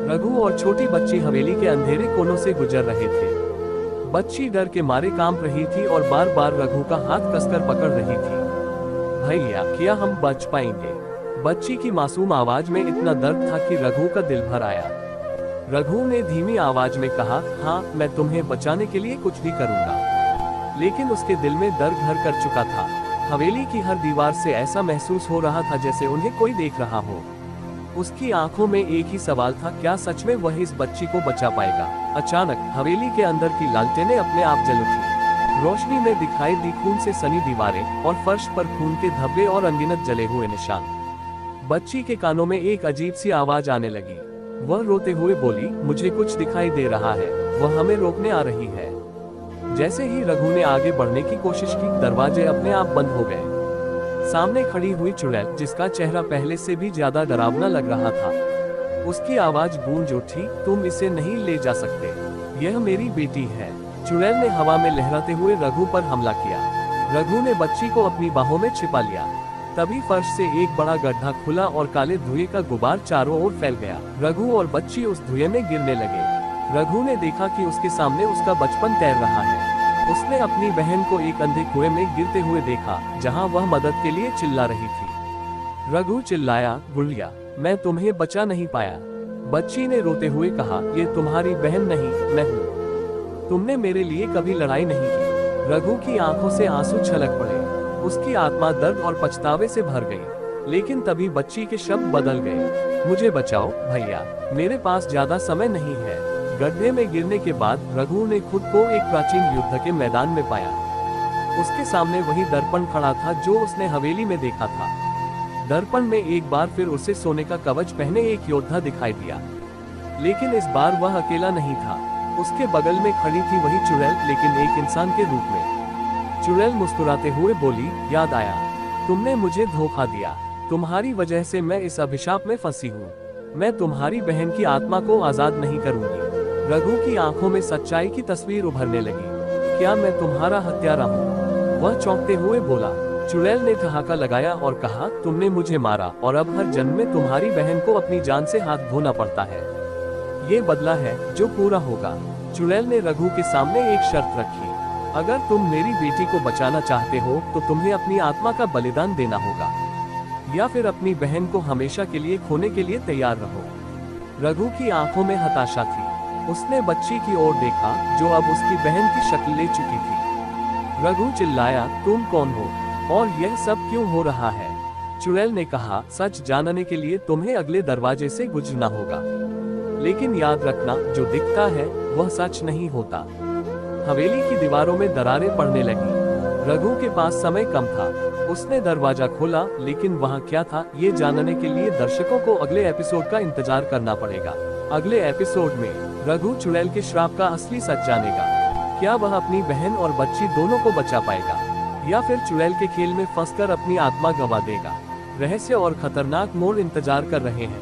रघु और छोटी बच्ची हवेली के अंधेरे कोनों से गुजर रहे थे। बच्ची डर के मारे कांप रही थी और बार बार रघु का हाथ कसकर पकड़ रही थी। भैया, क्या हम बच पाएंगे? बच्ची की मासूम आवाज में इतना दर्द था कि रघु का दिल भर आया। रघु ने धीमी आवाज में कहा, हाँ, मैं तुम्हें बचाने के लिए कुछ भी करूंगा। लेकिन उसके दिल में दर्द घर कर चुका था। हवेली की हर दीवार से ऐसा महसूस हो रहा था जैसे उन्हें कोई देख रहा हो। उसकी आंखों में एक ही सवाल था, क्या सच में वह इस बच्ची को बचा पाएगा? अचानक हवेली के अंदर की लालटेनें अपने आप जल उठी। रोशनी में दिखाई दी खून से सनी दीवारें और फर्श पर खून के धब्बे और अनगिनत जले हुए निशान। बच्ची के कानों में एक अजीब सी आवाज आने लगी। वह रोते हुए बोली, मुझे कुछ दिखाई दे रहा है, वह हमें रोकने आ रही है। जैसे ही रघु ने आगे बढ़ने की कोशिश की, दरवाजे अपने आप बंद हो गए। सामने खड़ी हुई चुड़ैल, जिसका चेहरा पहले से भी ज्यादा डरावना लग रहा था, उसकी आवाज गूंज उठी, तुम इसे नहीं ले जा सकते, यह मेरी बेटी है। चुड़ैल ने हवा में लहराते हुए रघु पर हमला किया। रघु ने बच्ची को अपनी बाहों में छिपा लिया। तभी फर्श से एक बड़ा गड्ढा खुला और काले धुएं का गुबार चारों ओर फैल गया। रघु और बच्ची उस धुएं में गिरने लगे। रघु ने देखा कि उसके सामने उसका बचपन तैर रहा है। उसने अपनी बहन को एक अंधे कुएं में गिरते हुए देखा, जहां वह मदद के लिए चिल्ला रही थी। रघु चिल्लाया, गुड़िया, मैं तुम्हें बचा नहीं पाया। बच्ची ने रोते हुए कहा, ये तुम्हारी बहन नहीं, मैं हूँ। तुमने मेरे लिए कभी लड़ाई नहीं की। रघु की आंखों से आंसू छलक पड़े। उसकी आत्मा दर्द और पछतावे से भर गई। लेकिन तभी बच्ची के शब्द बदल गए, मुझे बचाओ भैया, मेरे पास ज्यादा समय नहीं है। गड्ढे में गिरने के बाद रघु ने खुद को एक प्राचीन युद्ध के मैदान में पाया। उसके सामने वही दर्पण खड़ा था जो उसने हवेली में देखा था। दर्पण में एक बार फिर उसे सोने का कवच पहने एक योद्धा दिखाई दिया। लेकिन इस बार वह अकेला नहीं था। उसके बगल में खड़ी थी वही चुड़ैल, लेकिन एक इंसान के रूप में। चुड़ैल मुस्कुराते हुए बोली, याद आया, तुमने मुझे धोखा दिया। तुम्हारी वजह से मैं इस अभिशाप में फंसी हूँ। मैं तुम्हारी बहन की आत्मा को आजाद नहीं करूंगी। रघु की आंखों में सच्चाई की तस्वीर उभरने लगी। क्या मैं तुम्हारा हत्यारा हूँ? वह चौंकते हुए बोला। चुड़ैल ने ठहाका लगाया और कहा, तुमने मुझे मारा और अब हर जन्म में तुम्हारी बहन को अपनी जान से हाथ धोना पड़ता है। ये बदला है जो पूरा होगा। चुड़ैल ने रघु के सामने एक शर्त रखी, अगर तुम मेरी बेटी को बचाना चाहते हो तो तुम्हें अपनी आत्मा का बलिदान देना होगा, या फिर अपनी बहन को हमेशा के लिए खोने के लिए तैयार रहो। रघु की आंखों में हताशा थी। उसने बच्ची की ओर देखा, जो अब उसकी बहन की शक्ल ले चुकी थी। रघु चिल्लाया, तुम कौन हो और यह सब क्यों हो रहा है? चुड़ैल ने कहा, सच जानने के लिए तुम्हें अगले दरवाजे से गुजरना होगा। लेकिन याद रखना, जो दिखता है वह सच नहीं होता। हवेली की दीवारों में दरारें पड़ने लगी। रघु के पास समय कम था। उसने दरवाजा खोला, लेकिन वहां क्या था ये जानने के लिए दर्शकों को अगले एपिसोड का इंतजार करना पड़ेगा। अगले एपिसोड में रघु चुड़ैल के श्राप का असली सच जानेगा। क्या वह अपनी बहन और बच्ची दोनों को बचा पाएगा, या फिर चुड़ैल के खेल में फंसकर अपनी आत्मा गंवा देगा? रहस्य और खतरनाक मोड़ इंतजार कर रहे हैं।